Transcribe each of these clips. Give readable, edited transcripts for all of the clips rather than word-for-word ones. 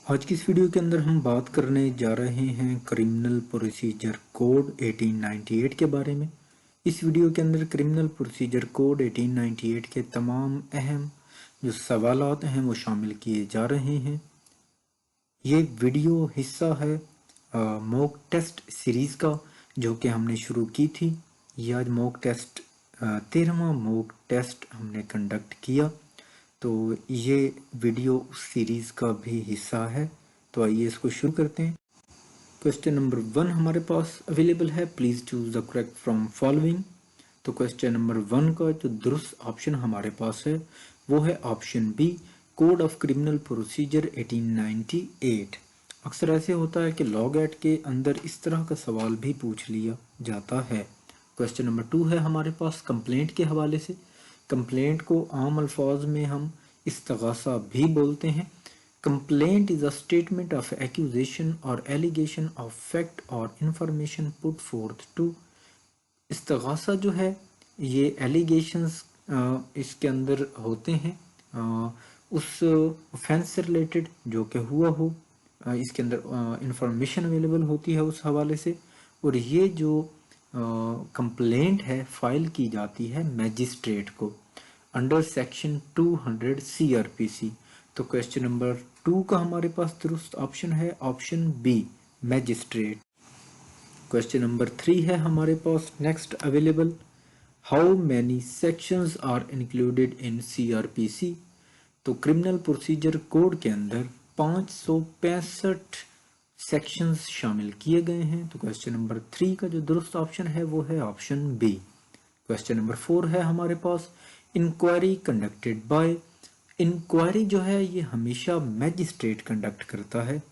आज की इस वीडियो के अंदर हम बात करने जा रहे हैं क्रिमिनल प्रोसीजर कोड 1898 के बारे में। इस वीडियो के अंदर क्रिमिनल प्रोसीजर कोड 1898 के तमाम अहम जो सवालात हैं वो शामिल किए जा रहे हैं। ये वीडियो हिस्सा है मॉक टेस्ट सीरीज़ का जो कि हमने शुरू की थी। ये आज मॉक टेस्ट 13वां मॉक टेस्ट हमने कंडक्ट किया, तो ये वीडियो उस सीरीज़ का भी हिस्सा है। तो आइए इसको शुरू करते हैं। क्वेश्चन नंबर 1 हमारे पास अवेलेबल है, please choose the correct from following. तो क्वेश्चन नंबर 1 का जो दुरुस्त ऑप्शन हमारे पास है वो है option B, code of criminal procedure 1898। अक्सर ऐसे होता है कि लॉ एक्ट के अंदर इस तरह का सवाल भी पूछ लिया जाता है। क्वेश्चन नंबर 2 है हमारे पास कंप्लेंट के हवाले से। कंप्लेंट को आम अल्फाज में हम इस्तगासा भी बोलते हैं। Complaint is a statement of accusation और एलिगेशन ऑफ फैक्ट और इंफॉर्मेशन पुट फोर्थ टू। इस्तगासा जो है ये एलिगेशंस इसके अंदर होते हैं उस ऑफेंस से रिलेटेड जो कि हुआ हो। इसके अंदर इंफॉर्मेशन अवेलेबल होती है उस हवाले से, और ये जो कंप्लेंट है फाइल की जाती है मैजिस्ट्रेट को अंडर सेक्शन 200 CRPC। तो क्वेश्चन नंबर 2 का हमारे पास दुरुस्त ऑप्शन है option B, magistrate. Question number 3 है हमारे पास next available, how many sections are included in CRPC। तो क्रिमिनल प्रोसीजर कोड के अंदर 565 सेक्शंस शामिल किए गए हैं। तो क्वेश्चन नंबर 3 का जो दुरुस्त ऑप्शन है वो है ऑप्शन बी। क्वेश्चन नंबर 4 है हमारे पास, इंक्वायरी कंडक्टेड बाय। इंक्वायरी जो है ये हमेशा मैजिस्ट्रेट कंडक्ट करता है,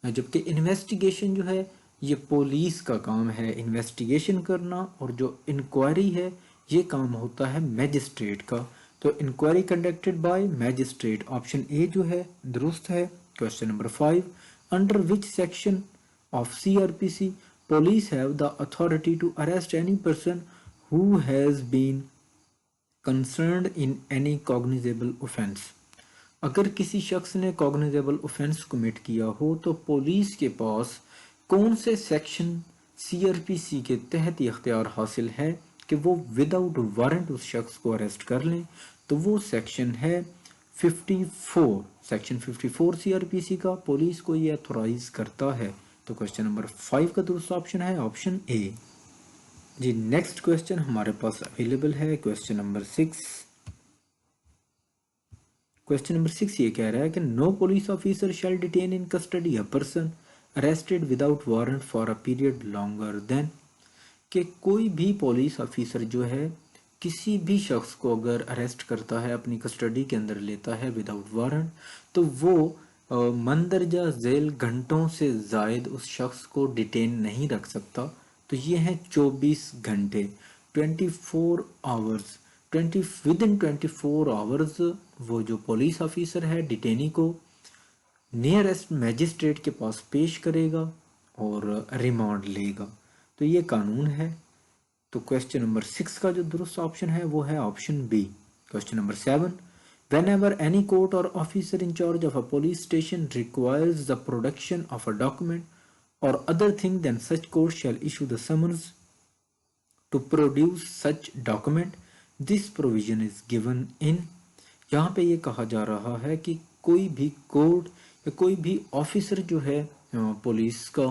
जबकि इन्वेस्टिगेशन जो है ये पुलिस का काम है इन्वेस्टिगेशन करना, और जो इंक्वायरी है ये काम होता है मैजिस्ट्रेट का। तो inquiry conducted by magistrate, option A जो है दुरुस्त है। Question number 5, under which section of CRPC police have the authority to arrest any person who has been concerned in any cognizable offense। अगर किसी शख्स ने कॉग्निजेबल ऑफेंस कमिट किया हो तो पुलिस के पास कौन से सेक्शन CRPC के तहत इख्तियार हासिल है कि वो विदाउट वारंट उस शख्स को अरेस्ट कर लें। तो वो सेक्शन है 54, सेक्शन 54 CRPC का पुलिस को ये अथोराइज करता है। तो क्वेश्चन नंबर 5 का दूसरा ऑप्शन है ऑप्शन ए जी। नेक्स्ट क्वेश्चन हमारे पास अवेलेबल है क्वेश्चन नंबर 6। क्वेश्चन नंबर 6 ये कह रहा है कि no police officer shall detain in custody a person arrested without warrant for a period longer than. कि कोई भी पुलिस ऑफिसर जो है किसी भी शख्स को अगर अरेस्ट करता है अपनी कस्टडी के अंदर लेता है विदाउट वारंट, तो वो मंदरजा झेल घंटों से जायद उस शख्स को डिटेन नहीं रख सकता। तो ये है 24 घंटे, 24 आवर्स, 24 आवर्स वो जो पुलिस ऑफिसर है डिटेनी को नियरेस्ट मैजिस्ट्रेट के पास पेश करेगा और रिमांड लेगा। तो ये कानून है। तो क्वेश्चन नंबर 6 का जो दुरुस्त ऑप्शन है वो है option B. Question number 7, whenever any court or officer in charge of a police station requires the production of a document or other thing, then such court shall issue the summons to produce such document. This provision is given in। यहाँ पे ये कहा जा रहा है कि कोई भी कोर्ट या कोई भी ऑफिसर जो है पुलिस का,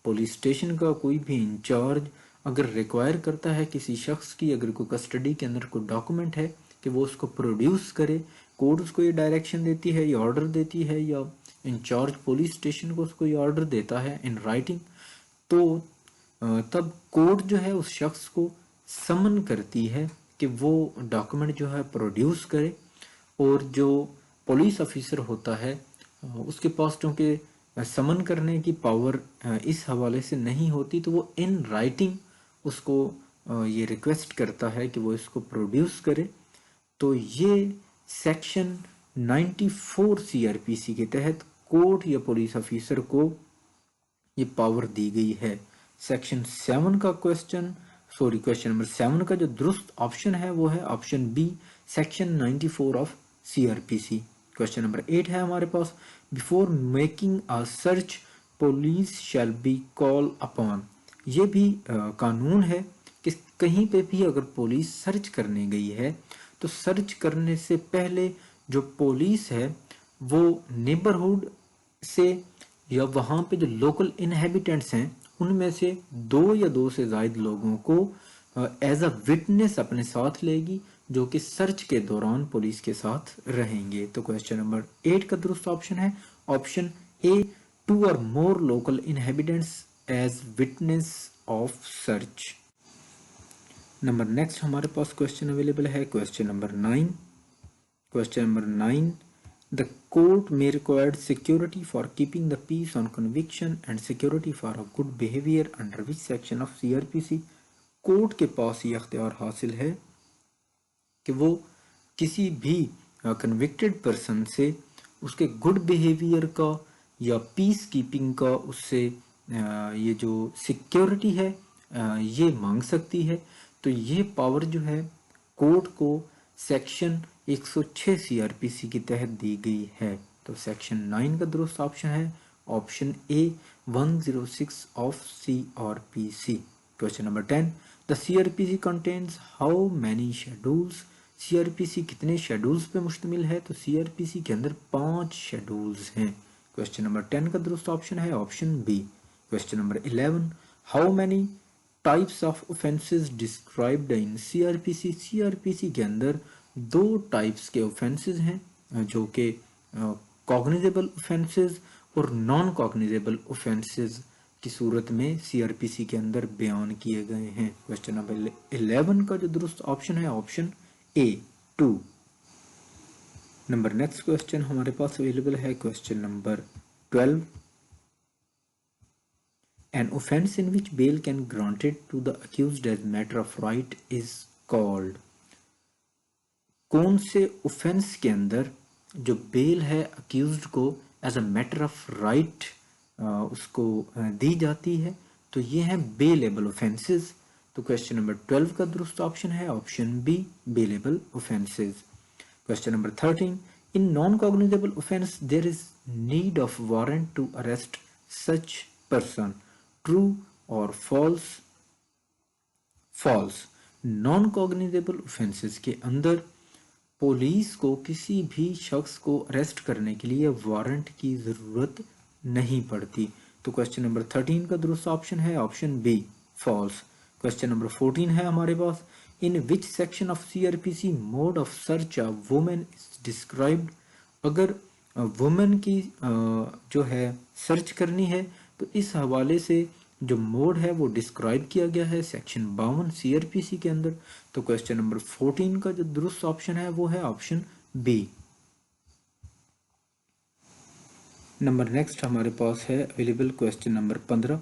पुलिस स्टेशन का कोई भी इंचार्ज अगर रिक्वायर करता है किसी शख्स की, अगर कोई कस्टडी के अंदर कोई डॉक्यूमेंट है कि वो उसको प्रोड्यूस करे, कोर्ट उसको ये डायरेक्शन देती है या ऑर्डर देती है या इंचार्ज पुलिस स्टेशन को उसको ये ऑर्डर देता है इन राइटिंग, तो तब कोर्ट जो है उस शख्स को समन करती है कि वो डॉक्यूमेंट जो है प्रोड्यूस करे। और जो पुलिस ऑफिसर होता है उसके पास क्योंकि समन करने की पावर इस हवाले से नहीं होती, तो वो इन राइटिंग उसको ये रिक्वेस्ट करता है कि वो इसको प्रोड्यूस करे। तो ये सेक्शन 94 CRPC के तहत कोर्ट या पुलिस ऑफिसर को ये पावर दी गई है। सेक्शन 7 का क्वेश्चन नंबर 7 का जो दुरुस्त ऑप्शन है वो है option B, section 94 of CRPC। Question number 8 है हमारे पास, before making a search police shall be call upon. ये भी कानून है कि कहीं पे भी अगर पुलिस सर्च करने गई है तो सर्च करने से पहले जो पुलिस है वो नेबरहुड से या वहाँ पे जो लोकल इनहेबिटेंट्स हैं उनमें से 2 या 2 से ज़ायद लोगों को एज अ विटनेस अपने साथ लेगी जो कि सर्च के दौरान पुलिस के साथ रहेंगे। तो क्वेश्चन नंबर 8 का दुरुस्त ऑप्शन है ऑप्शन ए, 2 और more local inhabitants as witness of search. Number next हमारे पास क्वेश्चन अवेलेबल है question number 9। Question number 9, the court may require security for keeping the peace on conviction and security for a good behavior under which section of CRPC। Court के पास ये अख्तियार हासिल है कि वो किसी भी कन्विक्टेड पर्सन से उसके गुड बिहेवियर का या पीस कीपिंग का उससे ये जो सिक्योरिटी है ये मांग सकती है। तो ये पावर जो है कोर्ट को सेक्शन 106 सीआरपीसी के तहत दी गई है। तो सेक्शन 9 का दुरुस्त ऑप्शन है option A, 106 of CrPC. Question number 10, the CrPC contains how many schedules. CrPC कितने शेड्यूल्स पे मुश्तमिल है? तो सीआरपीसी के अंदर 5 शेड्यूल्स हैं। क्वेश्चन नंबर 10 का दुरुस्त ऑप्शन है option B. Question number 11, how many types of offences described in CrPC. CrPC के अंदर 2 टाइप्स के ऑफेंसेस हैं जो कि कॉग्निजेबल ऑफेंसेस और नॉन कॉग्निजेबल ऑफेंसेस की सूरत में सीआरपीसी के अंदर बयान किए गए हैं। क्वेश्चन नंबर 11 का जो दुरुस्त ऑप्शन है option A, 2। Number next question हमारे पास अवेलेबल है question number 12, an offense in which bail can granted to the accused as matter of right is called। कौन से ऑफेंस के अंदर जो बेल है अक्यूज्ड को as a matter of right उसको दी जाती है? तो ये हैं बेलेबल ऑफेंसेस। तो क्वेश्चन नंबर 12 का दुरुस्त ऑप्शन है option B, bailable offences. Question number 13, in non cognizable offence there is need of warrant to arrest such person, true और false? False. Non cognizable offences के अंदर पुलिस को किसी भी शख्स को अरेस्ट करने के लिए वारंट की जरूरत नहीं पड़ती। तो क्वेश्चन नंबर 13 का दुरुस्त ऑप्शन है option B, false. Question number 14 है हमारे पास, in which section of CrPC mode of search a women is described. अगर वुमेन की जो है सर्च करनी है तो इस हवाले से जो मोड है वो डिस्क्राइब किया गया है सेक्शन 52 सीआरपीसी के अंदर। तो क्वेश्चन नंबर 14 का जो दुरुस्त ऑप्शन है वो है ऑप्शन बी। नंबर नेक्स्ट हमारे पास है available question number 15,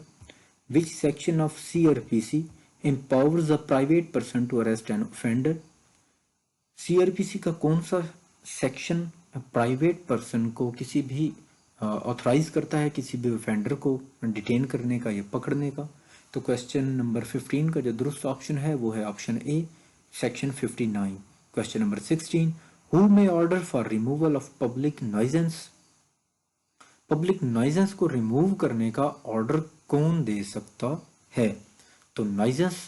which section of CrPC empowers a private person to arrest an offender. CrPC का कौन सा सेक्शन प्राइवेट पर्सन को किसी भी ऑथराइज करता है किसी भी ऑफेंडर को डिटेन करने का या पकड़ने का? तो क्वेश्चन नंबर 15 का जो दुरुस्त ऑप्शन है वो है option A, section 59। Question number 16, who may order for removal of public nuisance. Public nuisance को रिमूव करने का ऑर्डर कौन दे सकता है? तो नॉइजेंस,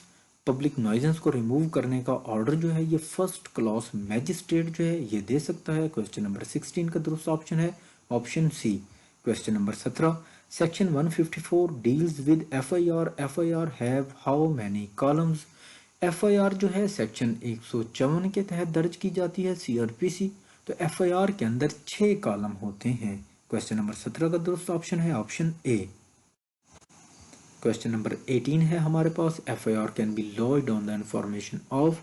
पब्लिक नॉइजेंस को रिमूव करने का ऑर्डर जो है ये फर्स्ट क्लास मैजिस्ट्रेट जो है ये दे सकता है। क्वेश्चन नंबर 16 का दुरुस्त ऑप्शन है option C. Question number 17, section 154 deals with FIR. FIR have how many columns. FIR जो है सेक्शन 154 के तहत दर्ज की जाती है सीआरपीसी। तो एफआईआर के अंदर 6 कॉलम होते हैं। क्वेश्चन नंबर 17 का दुरुस्त ऑप्शन है ऑप्शन ए। क्वेश्चन नंबर 18 है हमारे पास, FIR can be lodged on the information of.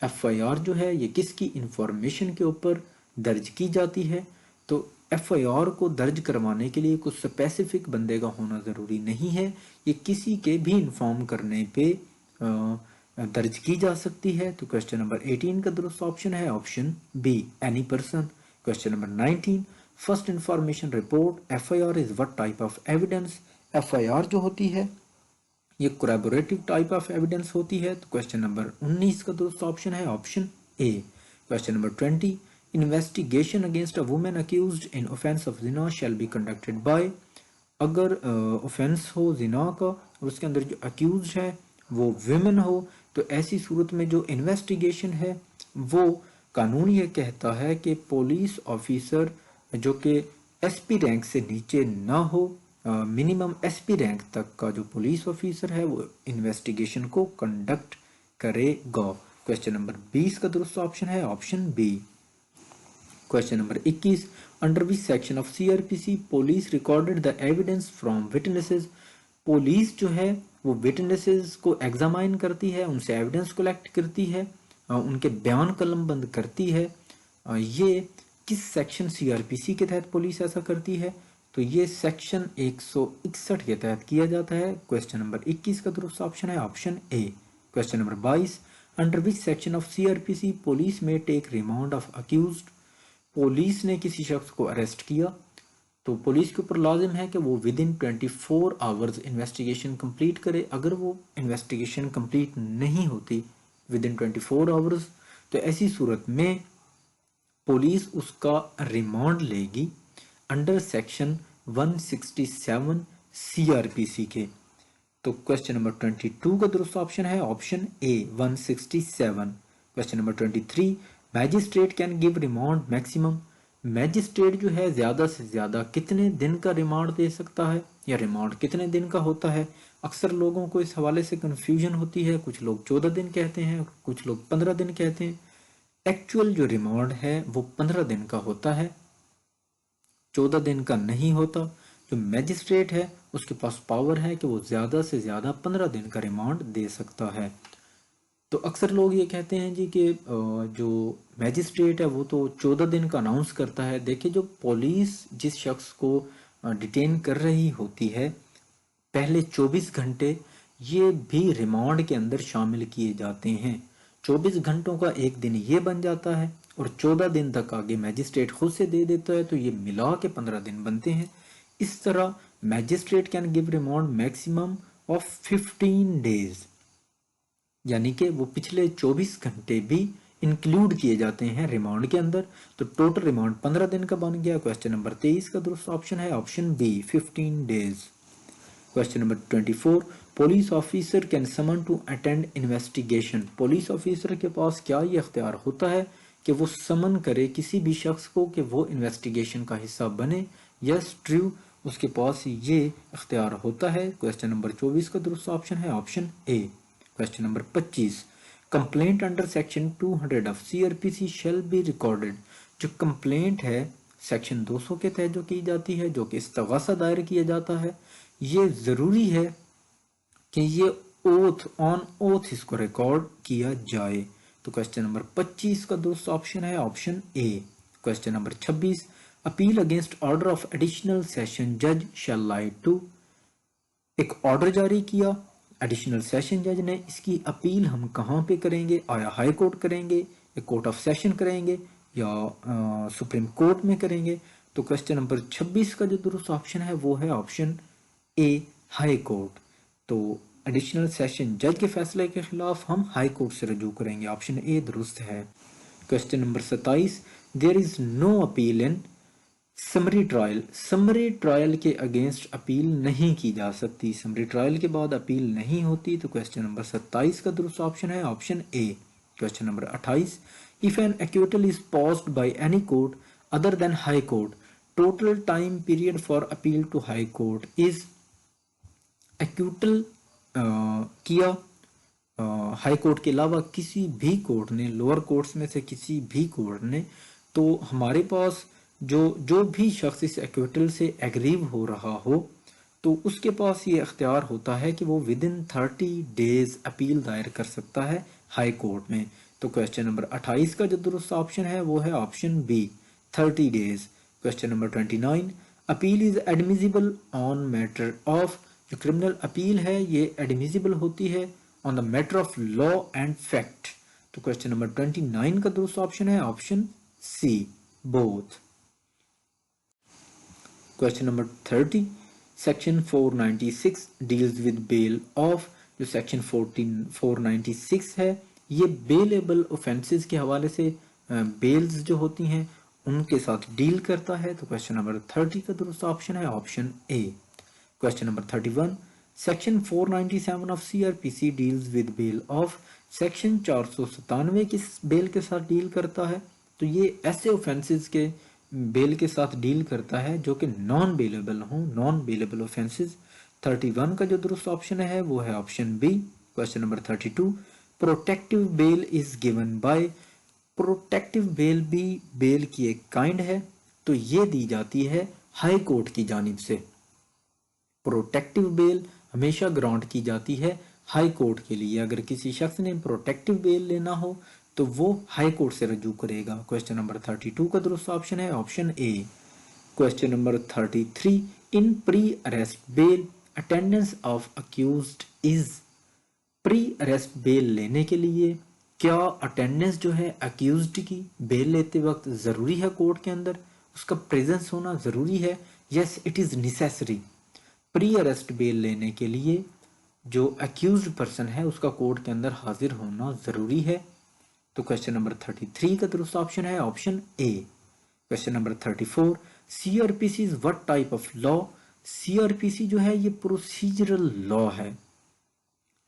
FIR जो है ये किसकी इंफॉर्मेशन के ऊपर दर्ज की जाती है? तो एफआईआर को दर्ज करवाने के लिए कुछ स्पेसिफिक बंदे का होना ज़रूरी नहीं है, ये किसी के भी इन्फॉर्म करने पे दर्ज की जा सकती है। तो क्वेश्चन नंबर 18 का दुरुस्त ऑप्शन है option B, any person. Question number 19, first information report FIR is what type of evidence. FIR जो होती है ये कोलैबोरेटिव टाइप ऑफ एविडेंस होती है। तो क्वेश्चन नंबर 19 का दुरुस्त ऑप्शन है option A. Question number 20, investigation against a women accused in offence of Jinnah shall be conducted by. अगर ऑफेंस हो जिना का और उसके अंदर जो अक्यूज है वो विमेन हो, तो ऐसी सूरत में जो इन्वेस्टिगेशन है वो कानून ये कहता है कि पुलिस ऑफिसर जो कि एसपी रैंक से नीचे ना हो, मिनिमम एसपी रैंक तक का जो पुलिस ऑफिसर है वो इन्वेस्टिगेशन को कंडक्ट करेगा। क्वेश्चन नंबर 20 का दुरुस्त ऑप्शन है option B. Question number 21, under which section of CrPC police recorded the evidence from witnesses. Police जो है वो विटनेसेस को एग्जामाइन करती है, उनसे एविडेंस कलेक्ट करती है, उनके बयान कलमबंद करती है। ये किस सेक्शन सीआरपीसी के तहत पुलिस ऐसा करती है? तो ये सेक्शन 161 के तहत किया जाता है। क्वेश्चन नंबर 21 का दुरुस्त ऑप्शन है option A. Question number 22, under which section of CrPC police may take remand of accused. Police ने किसी शख्स को अरेस्ट किया तो पुलिस के ऊपर लाजिम है कि वो with in 24 hours investigation complete करे। अगर वो इन्वेस्टिगेशन कंप्लीट नहीं होती विद इन 24 आवर्स, तो ऐसी सूरत में पुलिस उसका रिमांड लेगी अंडर सेक्शन 167 सीआरपीसी के। तो क्वेश्चन नंबर 22 का दुरुस्त ऑप्शन है option A 167। Question number 23, magistrate can give remand maximum. Magistrate जो है ज़्यादा से ज़्यादा कितने दिन का रिमांड दे सकता है या रिमांड कितने दिन का होता है? अक्सर लोगों को इस हवाले से कन्फ्यूजन होती है। कुछ लोग 14 दिन कहते हैं, कुछ लोग 15 दिन कहते हैं। एक्चुअल जो रिमांड है वो 15 दिन का होता है, 14 दिन का नहीं होता। जो मैजिस्ट्रेट है उसके पास पावर है कि वो ज़्यादा से ज़्यादा 15 दिन का रिमांड दे सकता है। तो अक्सर लोग ये कहते हैं जी कि जो मैजिस्ट्रेट है वो तो 14 दिन का अनाउंस करता है। देखिए, जो पुलिस जिस शख्स को डिटेन कर रही होती है, पहले 24 घंटे ये भी रिमांड के अंदर शामिल किए जाते हैं। 24 घंटों का एक दिन ये बन जाता है और 14 दिन तक आगे मैजिस्ट्रेट खुद से दे देता है, तो ये मिला के 15 दिन बनते हैं। इस तरह magistrate can give remand maximum of 15 days, यानी कि वो पिछले 24 घंटे भी इंक्लूड किए जाते हैं रिमांड के अंदर। तो टोटल रिमांड 15 दिन का बन गया। क्वेश्चन नंबर 23 का दुरुस्त ऑप्शन है option B 15 days. Question number 24, police officer can summon to attend investigation. Police officer के पास क्या ये अख्तियार होता है कि वो समन करे किसी भी शख्स को कि वो इन्वेस्टिगेशन का हिस्सा बने? यस, ट्रू, उसके पास ये अख्तियार होता है। क्वेश्चन नंबर 24 का दुरुस्त ऑप्शन है option A. Question number 25, complaint under section 200 of CrPC shall be recorded. जो कंप्लेंट है सेक्शन 200 के तहत जो की जाती है, जो कि इस्तगासा दायर किया जाता है, ये ज़रूरी है कि ये ओथ ऑन ओथ इसको रिकॉर्ड किया जाए। तो क्वेश्चन नंबर 25 का दुरुस्त ऑप्शन है option A. Question number 26, appeal against order of additional session जज शैल लाई टू। एक ऑर्डर जारी किया एडिशनल सेशन जज ने, इसकी अपील हम कहाँ पे करेंगे? आया हाई कोर्ट करेंगे, या कोर्ट ऑफ सेशन करेंगे, या सुप्रीम कोर्ट में करेंगे? तो क्वेश्चन नंबर 26 का जो दुरुस्त ऑप्शन है वो है ऑप्शन ए, हाई कोर्ट। तो एडिशनल सेशन जज के फैसले के खिलाफ हम हाई कोर्ट से रजू करेंगे। ऑप्शन ए दुरुस्त है। Question number 27, there is no appeal in summary trial. Summary trial के अगेंस्ट अपील नहीं की जा सकती, समरी ट्रायल के बाद अपील नहीं होती। तो क्वेश्चन नंबर 27 का दुरुस्त ऑप्शन है option A. Question number 28, if an acquittal is passed by any court other than high court, total time period for appeal to high court is. Acquittal किया high court के अलावा किसी भी court ने, lower courts में से किसी भी कोर्ट ने, तो हमारे पास जो भी शख्स इस एक्विटल से एग्रीव हो रहा हो, तो उसके पास ये अख्तियार होता है कि वो विद इन 30 डेज अपील दायर कर सकता है हाई कोर्ट में। तो क्वेश्चन नंबर 28 का जो दुरुस्त ऑप्शन है वो है option B 30 days. Question number 29, appeal is admissible on matter of. जो क्रिमिनल अपील है ये एडमिजिबल होती है on the matter of law and fact. तो क्वेश्चन नंबर 29 का दुरुस्त ऑप्शन है option C, both. Question number 30, section 496 deals with bail of. जो सेक्शन 496 है ये बेलेबल ऑफेंसेस के हवाले से बेल्स जो होती हैं उनके साथ डील करता है। तो क्वेश्चन नंबर 30 का दुरुस्त ऑप्शन है option A. Question number 31, section 497 of CrPC deals with bail of. Section 497 किस बेल के साथ डील करता है? तो ये ऐसे ऑफेंसेस के बेल के साथ डील करता है जो कि नॉन बेलेबल हों, नॉन बेलेबल ऑफेंसेस। 31 का जो दुरुस्त ऑप्शन है वो है option B. Question number 32, protective bail is given by. Protective bail भी बेल की एक काइंड है, तो ये दी जाती है हाई कोर्ट की जानिब से। प्रोटेक्टिव बेल हमेशा ग्रांट की जाती है हाई कोर्ट के लिए। अगर किसी शख्स ने प्रोटेक्टिव बेल लेना हो तो वो हाई कोर्ट से रजू करेगा। क्वेश्चन नंबर 32 का दुरुस्त ऑप्शन है option A. Question number 33, in pre arrest bell attendance of accused is. Pre arrest bell लेने के लिए क्या अटेंडेंस जो है अक्यूज्ड की बेल लेते वक्त ज़रूरी है? कोर्ट के अंदर उसका प्रेजेंस होना ज़रूरी है। Yes, it is necessary. Pre arrest bell लेने के लिए जो अक्यूज्ड पर्सन है उसका कोर्ट के अंदर हाजिर होना ज़रूरी है। तो क्वेश्चन नंबर 33 का दुरुस्त ऑप्शन है option A. Question number 34, CrPC is what type of law. CrPC जो है ये प्रोसीजरल लॉ है,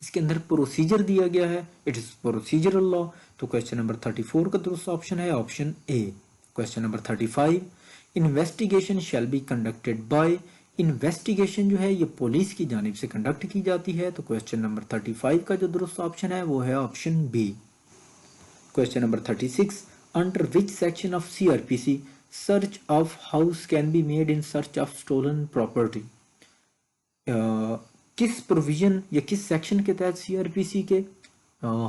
इसके अंदर प्रोसीजर दिया गया है, इट इज प्रोसीजरल लॉ। तो क्वेश्चन नंबर 34 का दुरुस्त ऑप्शन है option A. Question number 35, investigation shall be conducted by. Investigation जो है ये पुलिस की जानिब से कंडक्ट की जाती है। तो क्वेश्चन नंबर 35 का जो दुरुस्त ऑप्शन है वो है option B. Question number 36, under which section of CrPC search of house can be made in search of stolen property. किस प्रोविजन या किस सेक्शन के तहत सीआरपीसी के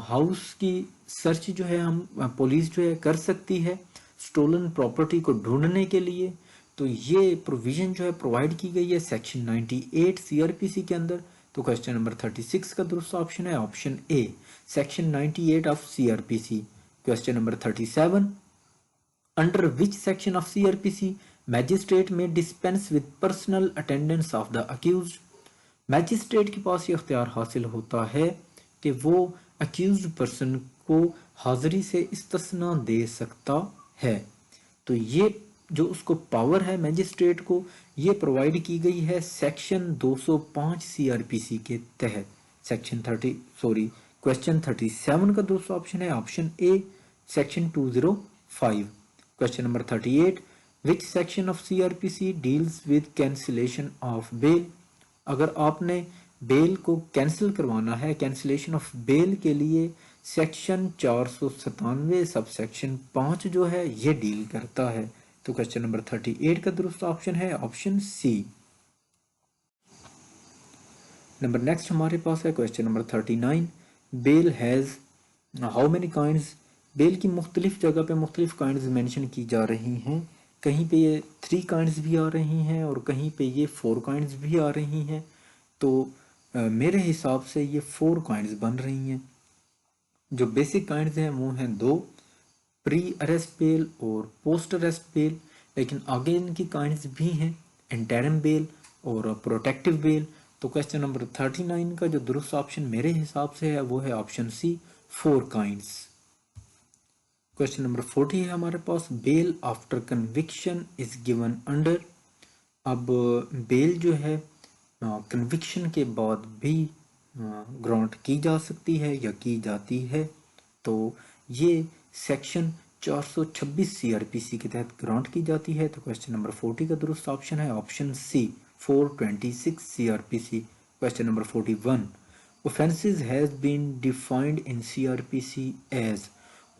हाउस की सर्च जो है हम पुलिस जो है कर सकती है स्टोलन प्रॉपर्टी को ढूंढने के लिए? तो ये प्रोविजन जो है प्रोवाइड की गई है सेक्शन 98 सीआरपीसी के अंदर। तो क्वेश्चन नंबर 36 का दुरुस्त ऑप्शन है option A, section 98 of CrPC. Question number 37, under which section of CrPC magistrate may dispense with personal attendance of the accused. Magistrate के पास ये अख्तियार हासिल होता है कि वो अक्यूज्ड पर्सन को हाजिरी से इस्तिस्ना दे सकता है। तो ये जो उसको पावर है मैजिस्ट्रेट को, ये प्रोवाइड की गई है सेक्शन 205 सीआरपीसी के तहत। क्वेश्चन 37 का दूसरा ऑप्शन है option A, section 205। Question number 38, which section of CrPC deals with cancellation of bail. अगर आपने बेल को कैंसिल करवाना है, कैंसिलेशन ऑफ बेल के लिए सेक्शन 497 सब सेक्शन 5 जो है ये डील करता है। तो क्वेश्चन नंबर 38 का दुरुस्त ऑप्शन है ऑप्शन सी। नंबर नेक्स्ट हमारे पास है question number 39, bail has how many kinds. Bail की मुख्तलिफ जगह पे मुख्तलिफ काइंड्स मेंशन की जा रही हैं। कहीं पे ये 3 काइंड्स भी आ रही हैं और कहीं पे ये 4 काइंड्स भी आ रही हैं। तो मेरे हिसाब से ये 4 काइंड्स बन रही हैं। जो बेसिक काइंड्स हैं वो हैं 2, प्री अरेस्ट बेल और पोस्ट अरेस्ट बेल। लेकिन आगे इनकी काइंड्स भी हैं, इंटरिम बेल और प्रोटेक्टिव बेल। तो क्वेश्चन नंबर 39 का जो दुरुस्त ऑप्शन मेरे हिसाब से है वो है option C, 4 kinds. Question number 40 है हमारे पास, bail after conviction is given under. अब बेल जो है कन्विक्शन के बाद भी ग्रांट की जा सकती है या की जाती है। तो ये सेक्शन 426 सीआरपीसी के तहत ग्रांट की जाती है। तो क्वेश्चन नंबर 40 का दुरुस्त ऑप्शन है option C, 426 CrPC. Question number 41, offences has been defined in CrPC as.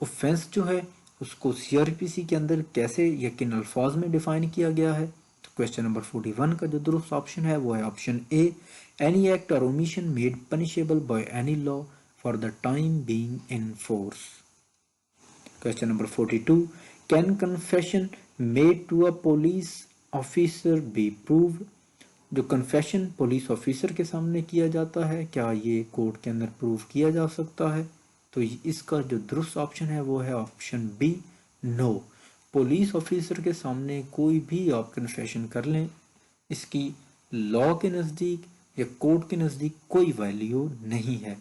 Offence जो है उसको सीआरपीसी के अंदर कैसे या किन अल्फाज में डिफाइन किया गया है? तो क्वेश्चन नंबर 41 का जो दुरुस्त ऑप्शन है वो है ऑप्शन ए, एनी एक्ट और omission made punishable by any law for the time being in force. Question number 42, can confession made to a police officer be proved. जो कन्फेशन पुलिस ऑफिसर के सामने किया जाता है क्या ये कोर्ट के अंदर प्रूव किया जा सकता है? तो इसका जो दुरुस्त ऑप्शन है वो है option B, no. Police officer के सामने कोई भी आप कन्फेशन कर लें, इसकी लॉ के नज़दीक या कोर्ट के नज़दीक कोई वैल्यू नहीं है।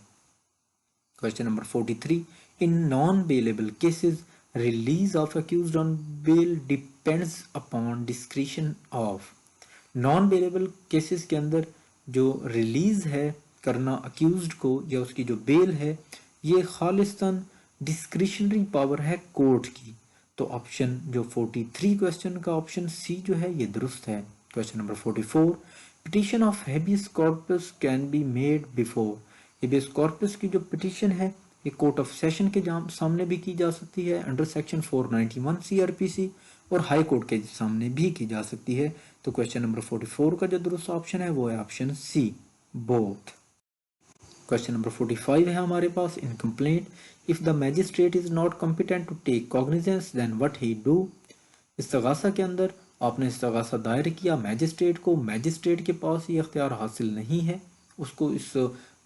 Question number 43, in non bailable cases release of accused on bail depends upon discretion of. Non bailable cases के अंदर जो रिलीज है करना अक्यूज्ड को या उसकी जो बेल है, ये खालिस्तान डिस्क्रिशनरी पावर है कोर्ट की। तो ऑप्शन जो 43 क्वेश्चन का ऑप्शन सी जो है ये दुरुस्त है। Question number 44, petition of habeas corpus can be made before. Habeas corpus की जो पिटिशन है ये कोर्ट ऑफ सेशन के सामने भी की जा सकती है अंडर सेक्शन 491 सीआरपीसी, और हाई कोर्ट के सामने भी की जा सकती है। तो क्वेश्चन नंबर 44 का जो दुरुस्त ऑप्शन है वो है option C, both. Question number 45 है हमारे पास, in complaint if the magistrate is not competent to take cognizance then what he do. इस्तगासा के अंदर आपने इस्तगासा दायर किया मैजिस्ट्रेट को, मैजिस्ट्रेट के पास ये अख्तियार हासिल नहीं है, उसको इस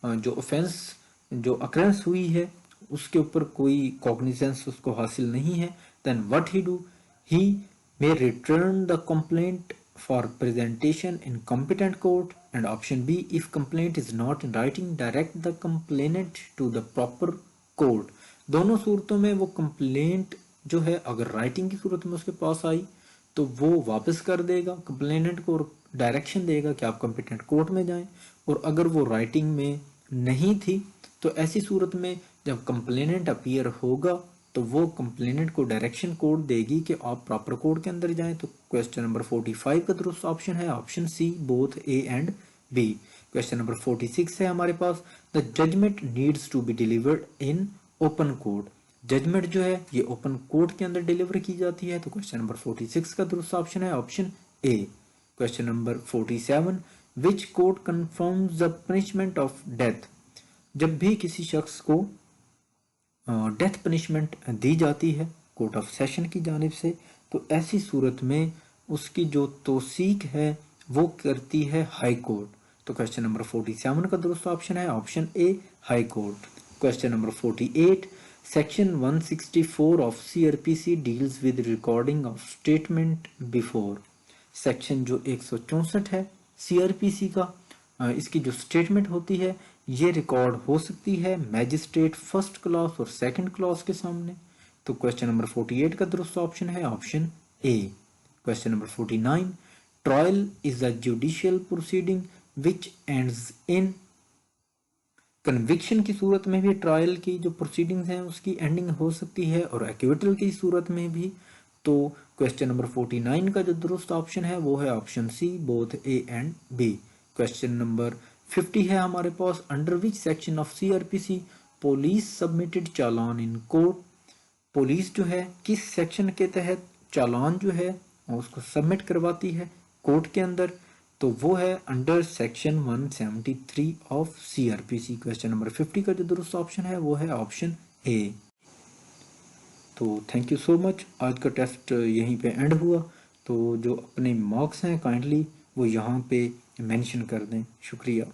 जो ऑफेंस जो अक्रेंस हुई है उसके ऊपर कोई कॉग्निजेंस उसको हासिल नहीं है, then what he do, he may return the complaint for presentation in competent court, and option B, if complaint is not in writing, direct the complainant to the proper court। दोनों सूरतों में वो complaint जो है अगर writing की सूरत में उसके पास आई तो वो वापस कर देगा कंप्लेनेंट को और डायरेक्शन देगा कि आप कॉम्पिटेंट कोर्ट में जाएं, और अगर वो राइटिंग में नहीं थी तो ऐसी सूरत में जब कंप्लेनेंट अपीयर होगा तो वो कंप्लेनेंट को डायरेक्शन कोड देगी कि आप प्रॉपर कोड के अंदर जाएं। तो क्वेश्चन नंबर 45 का दुरुस्त ऑप्शन है option C, both A and B. Question number 46 है हमारे पास, the judgment needs to be delivered in open court. Judgment जो है ये ओपन कोर्ट के अंदर डिलीवर की जाती है। तो क्वेश्चन नंबर 46 का दुरुस्त ऑप्शन है option A. Question number 47, which court confirms the punishment of death. जब भी किसी शख्स को डेथ पनिशमेंट दी जाती है कोर्ट ऑफ सेशन की जानिब से, तो ऐसी सूरत में उसकी जो तौसीक है वो करती है हाई कोर्ट। तो क्वेश्चन नंबर 47 का दुरुस्त ऑप्शन है option A, high court. Question number 48, section 164 of CrPC deals with recording of statement before. Section जो 164 है सीआरपीसी का, इसकी जो स्टेटमेंट होती है ये रिकॉर्ड हो सकती है मैजिस्ट्रेट फर्स्ट क्लास और सेकंड क्लास के सामने। तो क्वेश्चन नंबर 48 का दुरुस्त ऑप्शन है option A. Question number 49, trial is a judicial proceeding which ends in. Conviction की सूरत में भी ट्रायल की जो प्रोसीडिंग्स हैं उसकी एंडिंग हो सकती है और एक्विटल की सूरत में भी। तो क्वेश्चन नंबर 49 का जो दुरुस्त ऑप्शन है वो है option C, both A and B. Question number 50 है हमारे पास, under which section of CrPC police submitted challan in court. Police जो है किस सेक्शन के तहत चालान जो है उसको सबमिट करवाती है कोर्ट के अंदर, तो वो है under section 173 of CrPC. Question number 50 का जो दुरुस्त ऑप्शन है वो है ऑप्शन ए। तो थैंक यू सो मच, आज का टेस्ट यहीं पे एंड हुआ। तो जो अपने मार्क्स हैं काइंडली वो यहाँ पे मेंशन कर दें, शुक्रिया।